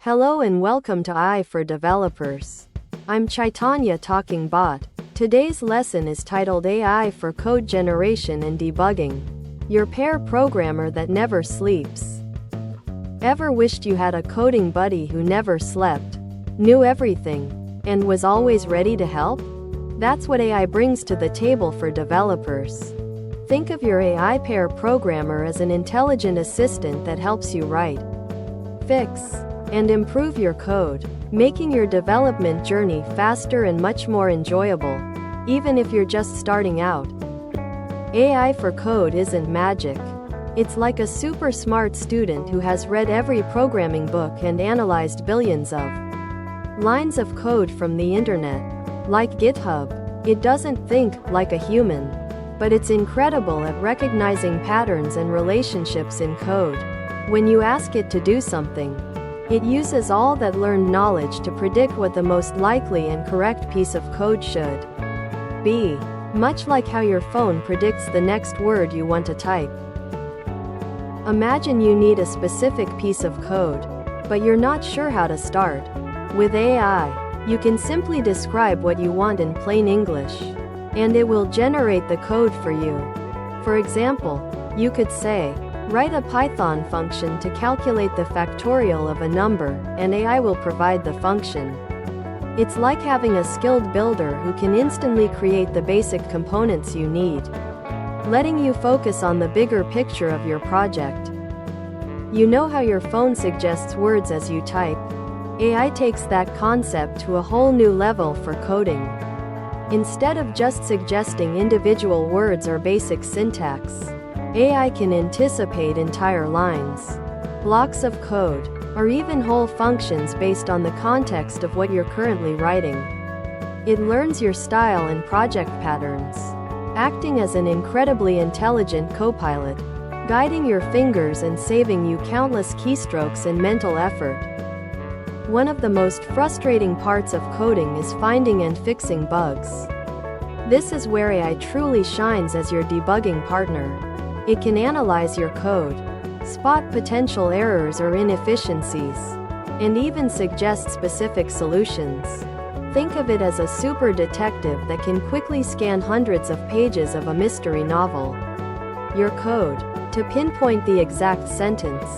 Hello and welcome to AI for Developers. I'm Chaitanya talking bot. Today's lesson is titled AI for Code Generation and Debugging. Your pair programmer that never sleeps. Ever wished you had a coding buddy who never slept, knew everything, and was always ready to help? That's what AI brings to the table for developers. Think of your AI pair programmer as an intelligent assistant that helps you write, fix, and improve your code, making your development journey faster and much more enjoyable, even if you're just starting out. AI for code isn't magic. It's like a super smart student who has read every programming book and analyzed billions of lines of code from the internet. Like GitHub, it doesn't think like a human, but it's incredible at recognizing patterns and relationships in code. When you ask it to do something, it uses all that learned knowledge to predict what the most likely and correct piece of code should be, much like how your phone predicts the next word you want to type. Imagine you need a specific piece of code, but you're not sure how to start. With AI, you can simply describe what you want in plain English, and it will generate the code for you. For example, you could say, write a Python function to calculate the factorial of a number, and AI will provide the function. It's like having a skilled builder who can instantly create the basic components you need, letting you focus on the bigger picture of your project. You know how your phone suggests words as you type? AI takes that concept to a whole new level for coding. Instead of just suggesting individual words or basic syntax, AI can anticipate entire lines, blocks of code, or even whole functions based on the context of what you're currently writing. It learns your style and project patterns, acting as an incredibly intelligent co-pilot, guiding your fingers and saving you countless keystrokes and mental effort. One of the most frustrating parts of coding is finding and fixing bugs. This is where AI truly shines as your debugging partner. It can analyze your code, spot potential errors or inefficiencies, and even suggest specific solutions. Think of it as a super detective that can quickly scan hundreds of pages of a mystery novel. Your code, to pinpoint the exact sentence,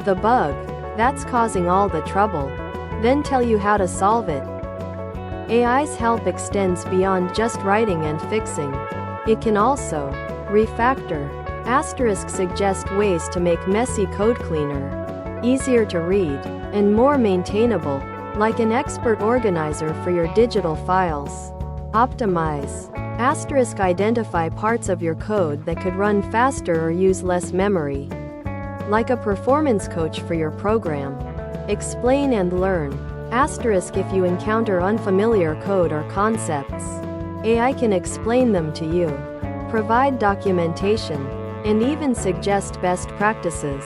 the bug that's causing all the trouble, then tell you how to solve it. AI's help extends beyond just writing and fixing. It can also refactor. Asterisk suggest ways to make messy code cleaner, easier to read, and more maintainable, like an expert organizer for your digital files. Optimize. Asterisk identify parts of your code that could run faster or use less memory, like a performance coach for your program. Explain and learn. Asterisk if you encounter unfamiliar code or concepts, AI can explain them to you, provide documentation, and even suggest best practices,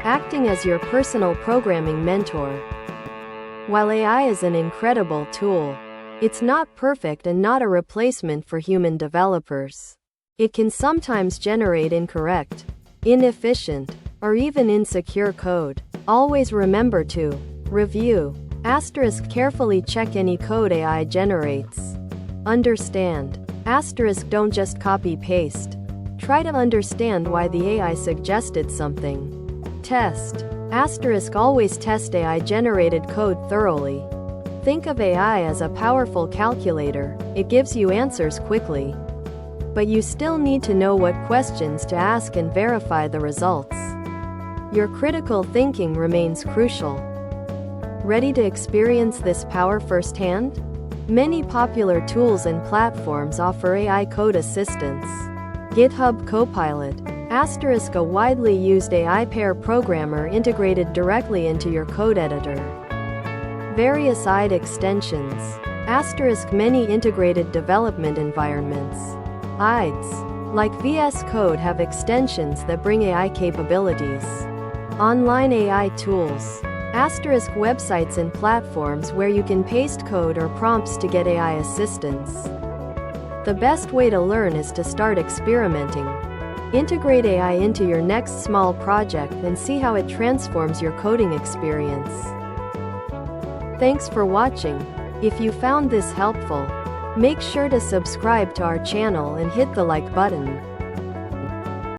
acting as your personal programming mentor. While AI is an incredible tool, it's not perfect and not a replacement for human developers. It can sometimes generate incorrect, inefficient, or even insecure code. Always remember to review. Asterisk carefully check any code AI generates. Understand. Asterisk don't just copy-paste. Try to understand why the AI suggested something. Test. Asterisk always test AI-generated code thoroughly. Think of AI as a powerful calculator. It gives you answers quickly, but you still need to know what questions to ask and verify the results. Your critical thinking remains crucial. Ready to experience this power firsthand? Many popular tools and platforms offer AI code assistance. GitHub Copilot, asterisk a widely used AI pair programmer integrated directly into your code editor. Various IDE extensions, asterisk many integrated development environments. IDEs, like VS Code, have extensions that bring AI capabilities. Online AI tools, asterisk websites and platforms where you can paste code or prompts to get AI assistance. The best way to learn is to start experimenting. Integrate AI into your next small project and see how it transforms your coding experience. Thanks for watching. If you found this helpful, make sure to subscribe to our channel and hit the like button.